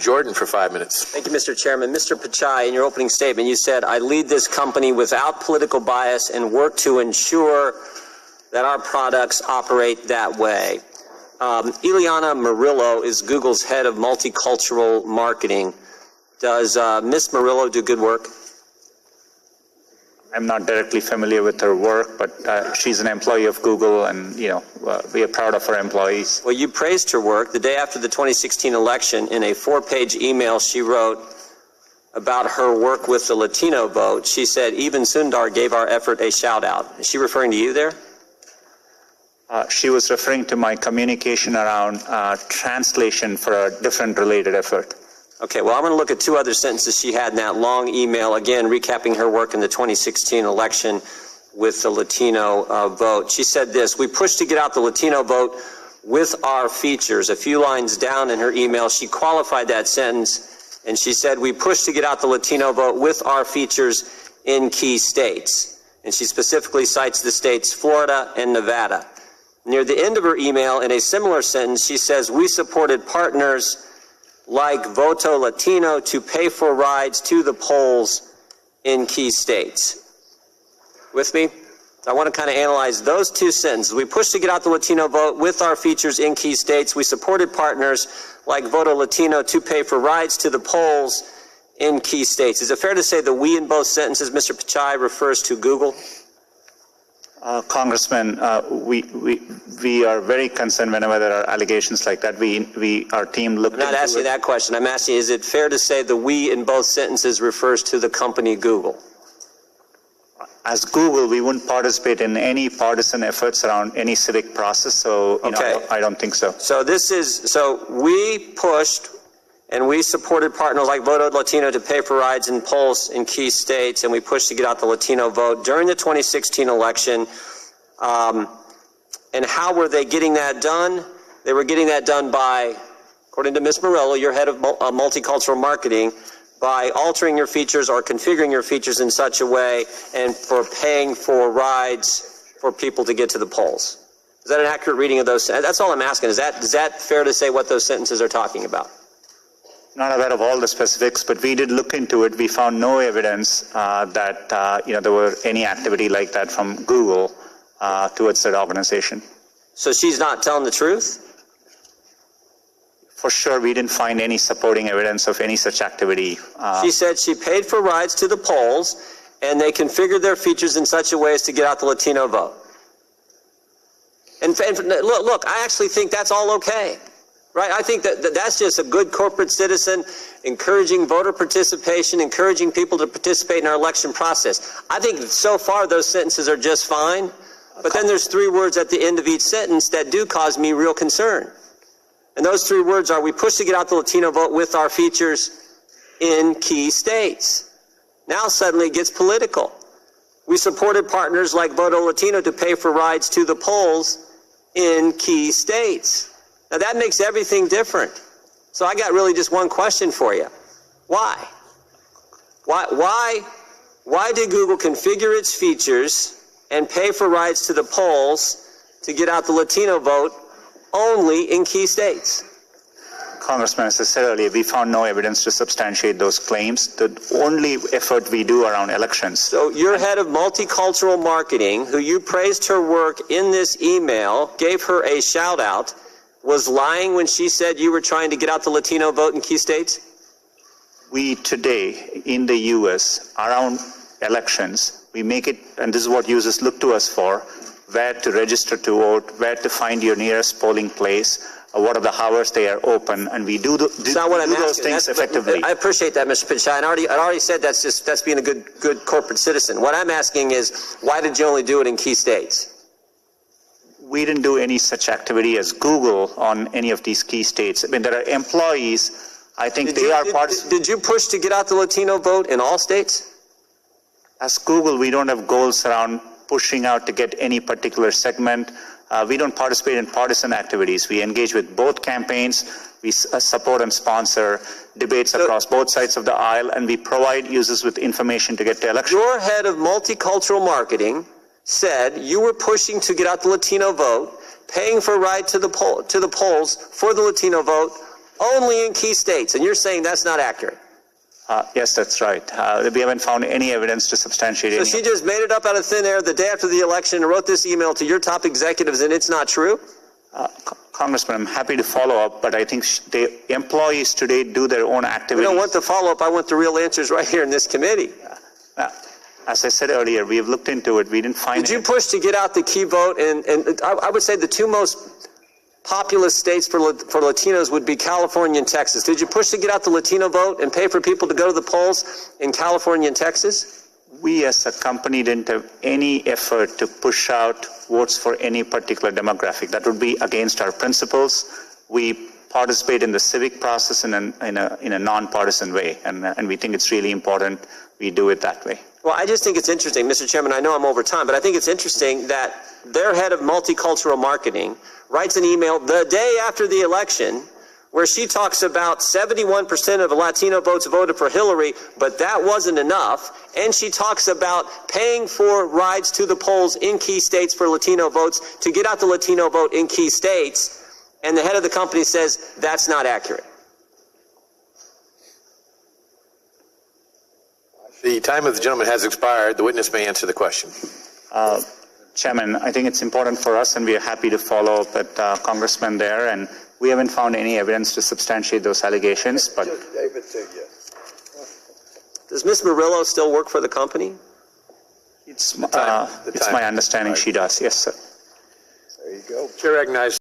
Jordan for 5 minutes. Thank you, Mr. Chairman. Mr. Pichai, in your opening statement, you said, I lead this company without political bias and work to ensure that our products operate that way. Ileana Murillo is Google's head of multicultural marketing. Does Ms. Murillo do good work? I'm not directly familiar with her work, but she's an employee of Google, and we are proud of her employees. Well, you praised her work the day after the 2016 election in a 4-page email she wrote about her work with the Latino vote. She said, even Sundar gave our effort a shout out. Is she referring to you there? She was referring to my communication around translation for a different related effort. Okay, well, I'm going to look at 2 other sentences she had in that long email, again, recapping her work in the 2016 election with the Latino vote. She said this, we pushed to get out the Latino vote with our features. A few lines down in her email, she qualified that sentence, and she said, we pushed to get out the Latino vote with our features in key states. And she specifically cites the states Florida and Nevada. Near the end of her email, in a similar sentence, she says, we supported partners like Voto Latino to pay for rides to the polls in key states. With me? I want to kind of analyze those 2 sentences. We pushed to get out the Latino vote with our features in key states. We supported partners like Voto Latino to pay for rides to the polls in key states. Is it fair to say the we in both sentences, Mr. Pichai, refers to Google? Congressman, we are very concerned whenever there are allegations like that. Our team looked into it. I'm not asking that question. I'm asking, is it fair to say the we in both sentences refers to the company Google? As Google, we wouldn't participate in any partisan efforts around any civic process, so I don't think so. So we pushed and we supported partners like Voto Latino to pay for rides in polls in key states, and we pushed to get out the Latino vote during the 2016 election. And how were they getting that done? They were getting that done by, according to Ms. Murillo, your head of multicultural marketing, by altering your features or configuring your features in such a way and for paying for rides for people to get to the polls. Is that an accurate reading of those? That's all I'm asking. Is that fair to say what those sentences are talking about? Not aware of all the specifics, but we did look into it. We found no evidence that there were any activity like that from Google towards that organization. So she's not telling the truth? For sure, we didn't find any supporting evidence of any such activity. She said she paid for rides to the polls, and they configured their features in such a way as to get out the Latino vote. And look, I actually think that's all okay. Right, I think that's just a good corporate citizen, encouraging voter participation, encouraging people to participate in our election process. I think so far those sentences are just fine, but then there's 3 words at the end of each sentence that do cause me real concern. And those 3 words are, we push to get out the Latino vote with our features in key states. Now suddenly it gets political. We supported partners like Voto Latino to pay for rides to the polls in key states. Now that makes everything different. So I got really just one question for you. Why? Why did Google configure its features and pay for rides to the polls to get out the Latino vote only in key states? Congressman, as I said earlier, we found no evidence to substantiate those claims. The only effort we do around elections. So your head of multicultural marketing, who you praised her work in this email, gave her a shout out, was lying when she said you were trying to get out the Latino vote in key states? We today in the U.S. around elections, we make it, and this is what users look to us for, where to register to vote, where to find your nearest polling place, what are the hours they are open, and we do those things effectively. I appreciate that, Mr. Pichai. I already said that's being a good corporate citizen. What I'm asking is, why did you only do it in key states? We didn't do any such activity as Google on any of these key states. I mean, there are employees, I think Did you push to get out the Latino vote in all states? As Google, we don't have goals around pushing out to get any particular segment. We don't participate in partisan activities. We engage with both campaigns. We support and sponsor debates across both sides of the aisle, and we provide users with information to get to elections. Your head of multicultural marketing said you were pushing to get out the Latino vote, paying for a ride to the polls for the Latino vote only in key states. And you're saying that's not accurate. Yes, that's right. We haven't found any evidence to substantiate So she just made it up out of thin air the day after the election and wrote this email to your top executives, and it's not true? Congressman, I'm happy to follow up, but I think the employees today do their own activities. We don't want the follow-up. I want the real answers right here in this committee. As I said earlier, we have looked into it. We didn't find Did you push to get out the key vote? And I would say the two most populous states for Latinos would be California and Texas. Did you push to get out the Latino vote and pay for people to go to the polls in California and Texas? We as a company didn't have any effort to push out votes for any particular demographic. That would be against our principles. We participate in the civic process in a nonpartisan way, and we think it's really important we do it that way. Well, I just think it's interesting, Mr. Chairman, I know I'm over time, but I think it's interesting that their head of multicultural marketing writes an email the day after the election where she talks about 71% of the Latino votes voted for Hillary, but that wasn't enough. And she talks about paying for rides to the polls in key states for Latino votes to get out the Latino vote in key states. And the head of the company says that's not accurate. The time of the gentleman has expired. The witness may answer the question. Chairman, I think it's important for us, and we are happy to follow up with Congressman there, and we haven't found any evidence to substantiate those allegations. But David said yes. Does Ms. Murillo still work for the company? it's my understanding she does. Yes, sir. There you go. Chair recognizes